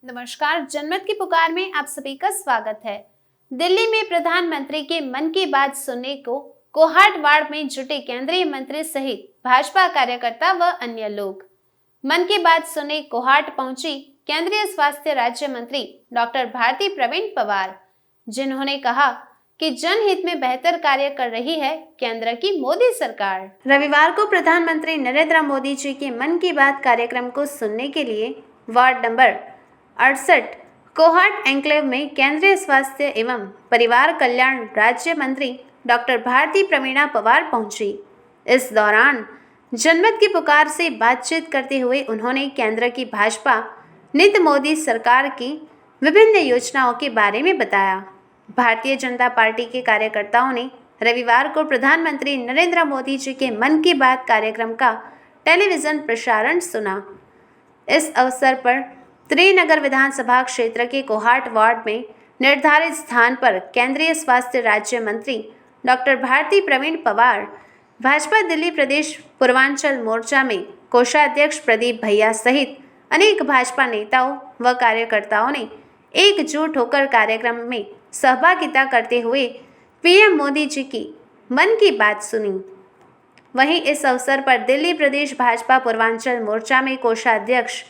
नमस्कार, जनमत की पुकार में आप सभी का स्वागत है। दिल्ली में प्रधानमंत्री के मन की बात सुनने को कोहाट वार्ड में जुटे केंद्रीय मंत्री सहित भाजपा कार्यकर्ता व अन्य लोग। मन की बात सुनने कोहाट पहुंची केंद्रीय स्वास्थ्य राज्य मंत्री डॉक्टर भारती प्रवीण पवार, जिन्होंने कहा कि जनहित में बेहतर कार्य कर रही है केंद्र की मोदी सरकार। रविवार को प्रधानमंत्री नरेंद्र मोदी जी के मन की बात कार्यक्रम को सुनने के लिए वार्ड नंबर 68 कोहाट एन्क्लेव में केंद्रीय स्वास्थ्य एवं परिवार कल्याण राज्य मंत्री डॉक्टर भारती प्रवीणा पवार पहुंची। इस दौरान जनमत की पुकार से बातचीत करते हुए उन्होंने केंद्र की भाजपा नित मोदी सरकार की विभिन्न योजनाओं के बारे में बताया। भारतीय जनता पार्टी के कार्यकर्ताओं ने रविवार को प्रधानमंत्री नरेंद्र मोदी जी के मन की बात कार्यक्रम का टेलीविजन प्रसारण सुना। इस अवसर पर त्रिनगर विधानसभा क्षेत्र के कोहाट वार्ड में निर्धारित स्थान पर केंद्रीय स्वास्थ्य राज्य मंत्री डॉक्टर भारती प्रवीण पवार, भाजपा दिल्ली प्रदेश पूर्वांचल मोर्चा में कोषाध्यक्ष प्रदीप भैया सहित अनेक भाजपा नेताओं व कार्यकर्ताओं ने एकजुट होकर कार्यक्रम में सहभागिता करते हुए पीएम मोदी जी की मन की बात सुनी। वहीं इस अवसर पर दिल्ली प्रदेश भाजपा पूर्वांचल मोर्चा में कोषाध्यक्ष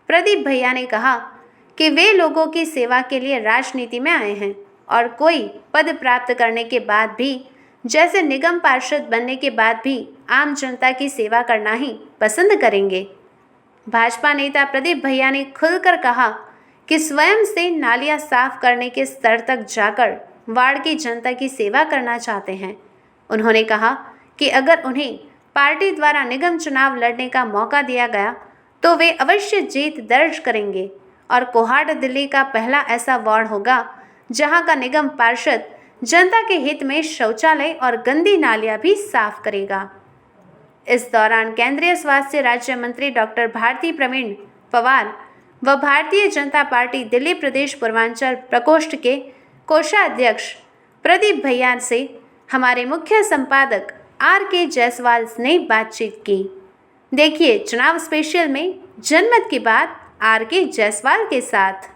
प्रदीप भैया ने कहा कि वे लोगों की सेवा के लिए राजनीति में आए हैं और कोई पद प्राप्त करने के बाद भी, जैसे निगम पार्षद बनने के बाद भी आम जनता की सेवा करना ही पसंद करेंगे। भाजपा नेता प्रदीप भैया ने खुलकर कहा कि स्वयं से नालियां साफ करने के स्तर तक जाकर वार्ड की जनता की सेवा करना चाहते हैं। उन्होंने कहा कि अगर उन्हें पार्टी द्वारा निगम चुनाव लड़ने का मौका दिया गया तो वे अवश्य जीत दर्ज करेंगे और कोहाट दिल्ली का पहला ऐसा वार्ड होगा जहां का निगम पार्षद जनता के हित में शौचालय और गंदी नालियां भी साफ करेगा। इस दौरान केंद्रीय स्वास्थ्य राज्य मंत्री डॉक्टर भारती प्रवीण पवार व भारतीय जनता पार्टी दिल्ली प्रदेश पूर्वांचल प्रकोष्ठ के कोषाध्यक्ष प्रदीप भैया से हमारे मुख्य संपादक आर.के. जायसवाल ने बातचीत की। देखिए चुनाव स्पेशल में जनमत की बात आर.के. जायसवाल के साथ।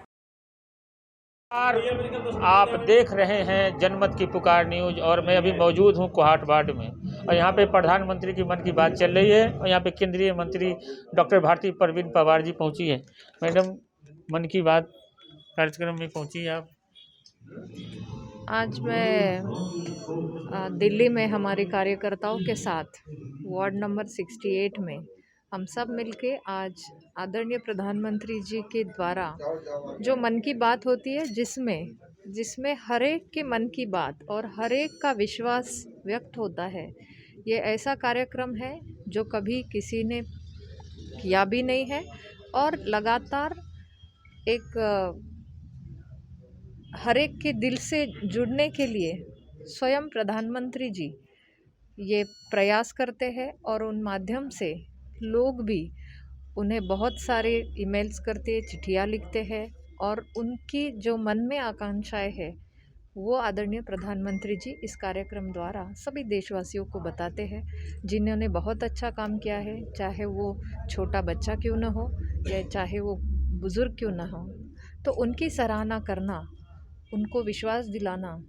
आप देख रहे हैं जनमत की पुकार न्यूज और मैं अभी मौजूद हूं कोहाट वार्ड में और यहां पे प्रधानमंत्री की मन की बात चल रही है और यहां पे केंद्रीय मंत्री डॉक्टर भारती प्रवीण पवार जी पहुंची है। मैडम, मन की बात कार्यक्रम में पहुंची आप। आज मैं दिल्ली में हमारे कार्यकर्ताओं के साथ वार्ड नंबर 68 में हम सब मिलके आज आदरणीय प्रधानमंत्री जी के द्वारा जो मन की बात होती है, जिसमें हर एक के मन की बात और हर एक का विश्वास व्यक्त होता है, ये ऐसा कार्यक्रम है जो कभी किसी ने किया भी नहीं है और लगातार एक हर एक के दिल से जुड़ने के लिए स्वयं प्रधानमंत्री जी ये प्रयास करते हैं और उन माध्यम से लोग भी उन्हें बहुत सारे ईमेल्स करते, चिट्ठियाँ लिखते हैं और उनकी जो मन में आकांक्षाएं है वो आदरणीय प्रधानमंत्री जी इस कार्यक्रम द्वारा सभी देशवासियों को बताते हैं, जिन्होंने बहुत अच्छा काम किया है, चाहे वो छोटा बच्चा क्यों न हो या चाहे वो बुज़ुर्ग क्यों न हो, तो उनकी सराहना करना, उनको विश्वास दिलाना,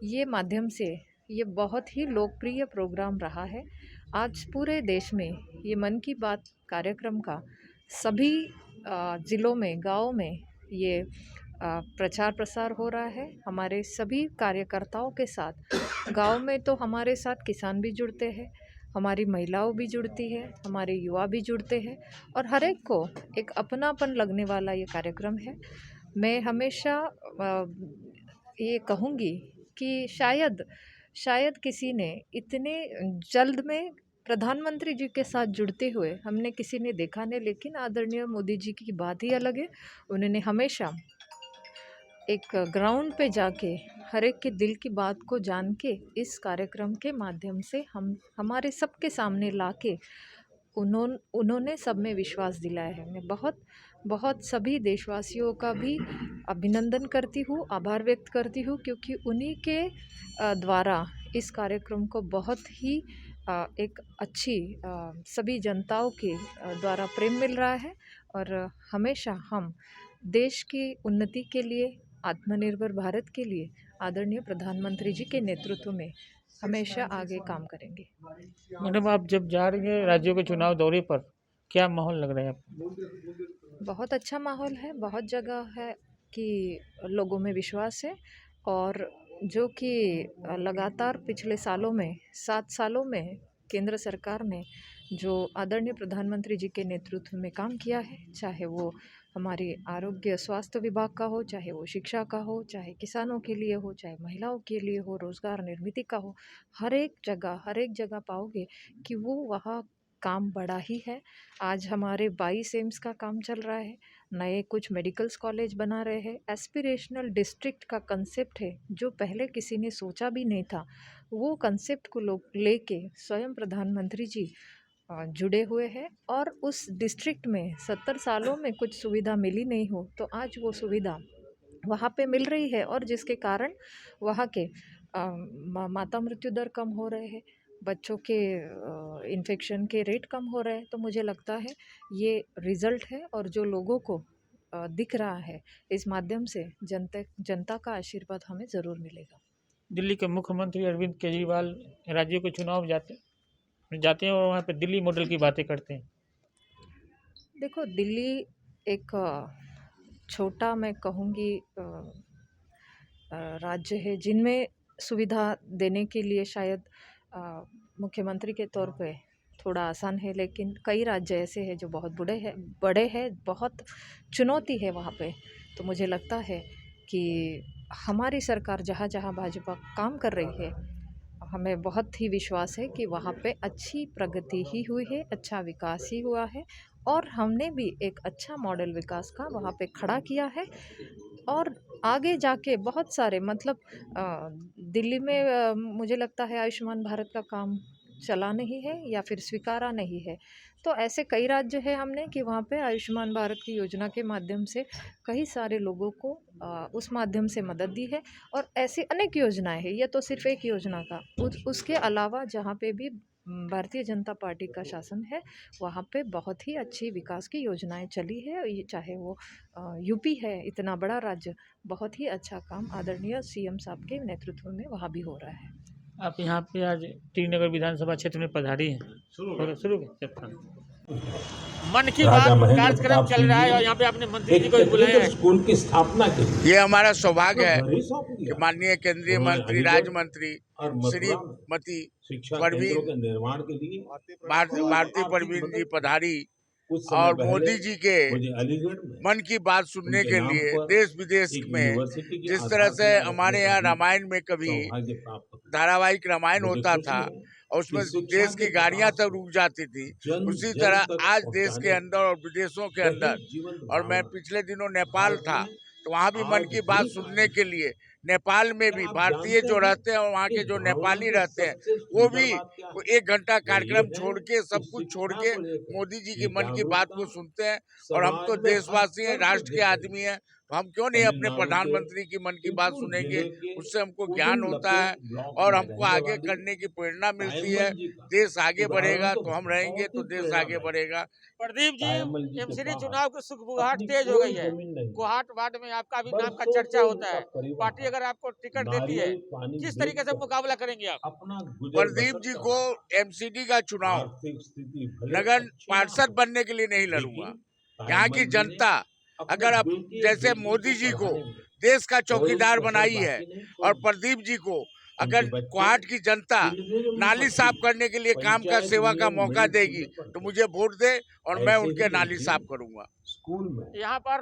ये माध्यम से ये बहुत ही लोकप्रिय प्रोग्राम रहा है। आज पूरे देश में ये मन की बात कार्यक्रम का सभी ज़िलों में, गाँव में ये प्रचार प्रसार हो रहा है। हमारे सभी कार्यकर्ताओं के साथ गांव में तो हमारे साथ किसान भी जुड़ते हैं, हमारी महिलाओं भी जुड़ती है, हमारे युवा भी जुड़ते हैं और हर एक को एक अपनापन लगने वाला ये कार्यक्रम है। मैं हमेशा ये कहूँगी कि शायद किसी ने इतने जल्द में प्रधानमंत्री जी के साथ जुड़ते हुए हमने किसी ने देखा नहीं, लेकिन आदरणीय मोदी जी की बात ही अलग है। उन्होंने हमेशा एक ग्राउंड पे जाके हर एक के दिल की बात को जान के इस कार्यक्रम के माध्यम से हमारे सबके सामने लाके उन्होंने सब में विश्वास दिलाया है। मैं बहुत सभी देशवासियों का भी अभिनंदन करती हूँ, आभार व्यक्त करती हूँ, क्योंकि उन्हीं के द्वारा इस कार्यक्रम को बहुत ही एक अच्छी सभी जनताओं के द्वारा प्रेम मिल रहा है और हमेशा हम देश की उन्नति के लिए, आत्मनिर्भर भारत के लिए आदरणीय प्रधानमंत्री जी के नेतृत्व में हमेशा आगे काम करेंगे। मैडम, आप जब जा रही हैं राज्यों के चुनाव दौरे पर, क्या माहौल लग रहा है आपको? बहुत अच्छा माहौल है, बहुत जगह है कि लोगों में विश्वास है और जो कि लगातार पिछले सालों में 7 सालों में केंद्र सरकार ने जो आदरणीय प्रधानमंत्री जी के नेतृत्व में काम किया है, चाहे वो हमारी आरोग्य स्वास्थ्य विभाग का हो, चाहे वो शिक्षा का हो, चाहे किसानों के लिए हो, चाहे महिलाओं के लिए हो, रोज़गार निर्मित का हो, हर एक जगह पाओगे कि वो वहाँ काम बड़ा ही है। आज हमारे 22 एम्स का काम चल रहा है, नए कुछ मेडिकल्स कॉलेज बना रहे हैं, एस्पिरेशनल डिस्ट्रिक्ट का कंसेप्ट है जो पहले किसी ने सोचा भी नहीं था। वो कंसेप्ट को लोग लेके स्वयं प्रधानमंत्री जी जुड़े हुए हैं और उस डिस्ट्रिक्ट में 70 सालों में कुछ सुविधा मिली नहीं हो तो आज वो सुविधा वहाँ पे मिल रही है और जिसके कारण वहाँ के माता मृत्यु दर कम हो रहे हैं, बच्चों के इन्फेक्शन के रेट कम हो रहे हैं। तो मुझे लगता है ये रिज़ल्ट है और जो लोगों को दिख रहा है, इस माध्यम से जनता का आशीर्वाद हमें ज़रूर मिलेगा। दिल्ली के मुख्यमंत्री अरविंद केजरीवाल राज्यों के चुनाव जाते हैं और वहाँ पे दिल्ली मॉडल की बातें करते हैं। देखो, दिल्ली एक छोटा मैं कहूँगी राज्य है जिनमें सुविधा देने के लिए शायद मुख्यमंत्री के तौर पे थोड़ा आसान है, लेकिन कई राज्य ऐसे हैं जो बहुत बड़े हैं, बहुत चुनौती है वहाँ पे। तो मुझे लगता है कि हमारी सरकार जहाँ जहाँ भाजपा काम कर रही है, हमें बहुत ही विश्वास है कि वहाँ पे अच्छी प्रगति ही हुई है, अच्छा विकास ही हुआ है और हमने भी एक अच्छा मॉडल विकास का वहाँ पे खड़ा किया है। और आगे जाके बहुत सारे मतलब दिल्ली में मुझे लगता है आयुष्मान भारत का काम चला नहीं है या फिर स्वीकारा नहीं है। तो ऐसे कई राज्य हैं हमने कि वहाँ पे आयुष्मान भारत की योजना के माध्यम से कई सारे लोगों को उस माध्यम से मदद दी है और ऐसी अनेक योजनाएं हैं। ये तो सिर्फ एक योजना का उसके अलावा जहाँ पे भी भारतीय जनता पार्टी का शासन है वहाँ पे बहुत ही अच्छी विकास की योजनाएं चली है। ये चाहे वो यूपी है, इतना बड़ा राज्य, बहुत ही अच्छा काम आदरणीय सीएम साहब के नेतृत्व में वहाँ भी हो रहा है। आप यहाँ पे आज टीनगर विधानसभा क्षेत्र में पधारी हैं। शुरू मन की बात कार्यक्रम चल रहा है और यहाँ पे आपने मंत्री जी को भी बुलाया है। स्कूल की स्थापना के लिए ये हमारा सौभाग्य है कि माननीय केंद्रीय मंत्री राज्य मंत्री श्रीमती परवीन के निर्माण के लिए भारती परवीन जी पधारी कुछ समय और पहले मोदी जी के मुझे अलीगढ़ में मन की बात सुनने उनके के नाम लिए पर देश विदेश एक में यूनिवर्सिटी की जिस तरह से आधारशिला हमारे यहाँ रखने का रामायण में कभी सौभाग्य प्राप्त हुआ। धारावाहिक रामायण मुझे होता खुशी था है और उसमें कि शिक्षा देश की के गाड़ियां विकास तक को रुक जाती थी, जन उसी जन तरह तक आज देश पहुंचाने के अंदर और विदेशों के वही अंदर। जीवंत और मैं भावना पिछले दिनों नेपाल भारत था में तो वहाँ भी मन आज की बात भी सुनने कायम के लिए नेपाल में भी आप भारतीय जानते जो हैं रहते हैं और वहाँ कि के जो भावना नेपाली में रहते हैं सबसे वो सुंदर भी बात क्या है? 1 घंटा वो ये कार्यक्रम है छोड़ के कि सब कुछ छोड़ शिक्षा के को लेकर मोदी जी ये की मन की बात को जागरूकता सुनते हैं। और हम तो समाज में हर देशवासी हैं, स्तर पर राष्ट्र के दिख रही आदमी है। हैं, तो हम क्यों नहीं अपने तमिलनाडु के प्रधानमंत्री की मन की बात चित्तूर सुनेंगे। जिले के उससे हमको ज्ञान होता है उदुमलपेट ब्लॉक और में हमको रहने आगे वाली करने की प्रेरणा मिलती है। तायम्मल जी का देश आगे उदाहरण बढ़ेगा तो तो हम रहेंगे, बहुत तो ही देश आगे प्रेरणादायक। बढ़ेगा। प्रदीप जी, तायम्मल जी के एमसीडी पास चुनाव की सुगबुगाहट अपनी तेज हो कोई गई है। जमीन नहीं, कोहाट वार्ड में आपका भी नाम का बरसों चर्चा से होता उनका है। परिवार पार्टी अगर आपको टिकट देती है, नारियल पानी किस तरीके से बेचकर मुकाबला करेंगे आप? अपना गुजर प्रदीप बसर जी कर को रहा है। एमसीडी का चुनाव आर्थिक स्थिति भले नगर अच्छी ना पार्षद हो, बनने के लिए नहीं लड़ूंगा। लेकिन यहाँ की तायम्मल जी ने जनता अपने अगर अब बेटे जैसे बेटी मोदी जी को पढ़ाने में देश का कोई चौकीदार कसर बनाई है बाकी नहीं और छोड़ी। प्रदीप जी को उनके अगर बच्चे कोहाट की जनता किलबिल नाली में साफ फंसी करने के लिए काम का पंचायत सेवा का नियम मौका नहीं देगी खुलने पर तो थे। मुझे वोट दे और मैं ऐसे उनके ही नाली एक साफ दिन करूंगा। स्कूल में यहाँ पर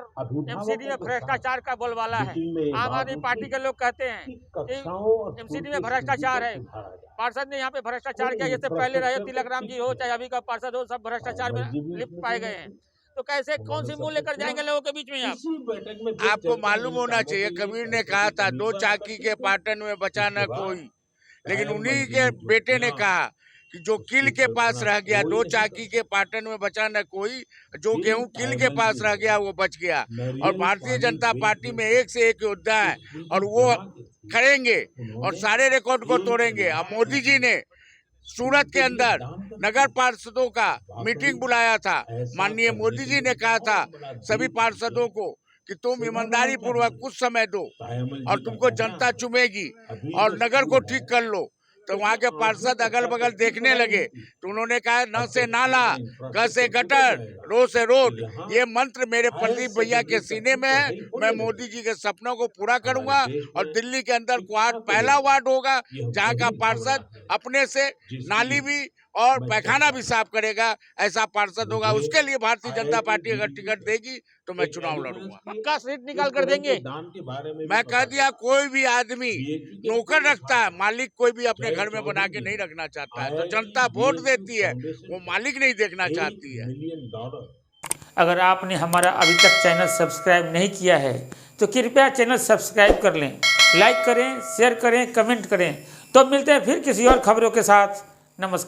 एमसीडी में अभिभावकों के भ्रष्टाचार का बोलबाला है। मीटिंग में ये आम बात आदमी उठी पार्टी के लोग कहते हैं कि कि कक्षाओं और स्कूल एमसीडी की में स्थिति भ्रष्टाचार को है। सुधारा जाए। पार्षद ने यहाँ पे भ्रष्टाचार स्कूल किया, जैसे पहले रहे इंफ्रास्ट्रक्चर तिलक राम जी हो चाहे अभी का पार्षद हो, सब भ्रष्टाचार में तायम्मल जी भी लिप्त इसमें पाए जुड़े गए हैं। थे। तो कैसे कौन उन्होंने सी मुंह सबसे लेकर जाएंगे पूछा। लोगों के बीच में आप? इसी बैठक में जब आपको चर्चा मालूम इन होना कामों चाहिए, के लिए कबीर ने पैसों कहा की था, कमी 2 पर चाकी आकर्षित के थे। पाटन में बचा इसके न बाद कोई। लेकिन तायम्मल उन्हीं जी के ने जो बेटे ने किया कहा कि जो उसकी किल के पास कल्पना रह गया, कोई 2 नहीं चाकी कर के पाटन में बचा न कोई, जो फिर गेहूं किल के तायम्मल पास जी रह ने गया वो बच गया। और नारियल भारतीय पानी जनता बेच पार्टी में बेच एक से एक योद्धा है जो और पूंजी वो जमा की थी करेंगे और उन्होंने सारे रिकॉर्ड को 1 तोड़ेंगे। अब लाख मोदी जी ने सूरत के लिए अंदर दान कर नगर दिया। पार्षदों का वाकई मीटिंग बुलाया था। ऐसा माननीय करने मोदी के जी लिए ने कहा था बहुत बड़ा सभी दिल पार्षदों चाहिए। को कि तुम ईमानदारी पूर्वक कुछ समय दो और तुमको जनता चुनेगी और नगर को ठीक कर लो। तो वहाँ के पार्षद अगल बगल देखने लगे तो उन्होंने कहा न से नाला, ग से गटर, रो से रोड। ये मंत्र मेरे प्रदीप भैया के सीने में है। मैं मोदी जी के सपनों को पूरा करूंगा और दिल्ली के अंदर पहला वार्ड होगा जहाँ का पार्षद अपने से नाली भी और पैखाना भी साफ करेगा, ऐसा पार्षद होगा। उसके लिए भारतीय जनता पार्टी अगर टिकट देगी तो मैं चुनाव लड़ूंगा, पक्का सीट निकाल कर देंगे। मैं कह दिया कोई भी आदमी नौकर रखता है, मालिक कोई भी अपने घर में बना के नहीं रखना चाहता है। तो जनता वोट देती है, वो मालिक नहीं देखना चाहती है। अगर आपने हमारा अभी तक चैनल सब्सक्राइब नहीं किया है तो कृपया चैनल सब्सक्राइब कर लें, लाइक करें, शेयर करें, कमेंट करें। तो मिलते हैं फिर किसी और खबरों के साथ। नमस्कार।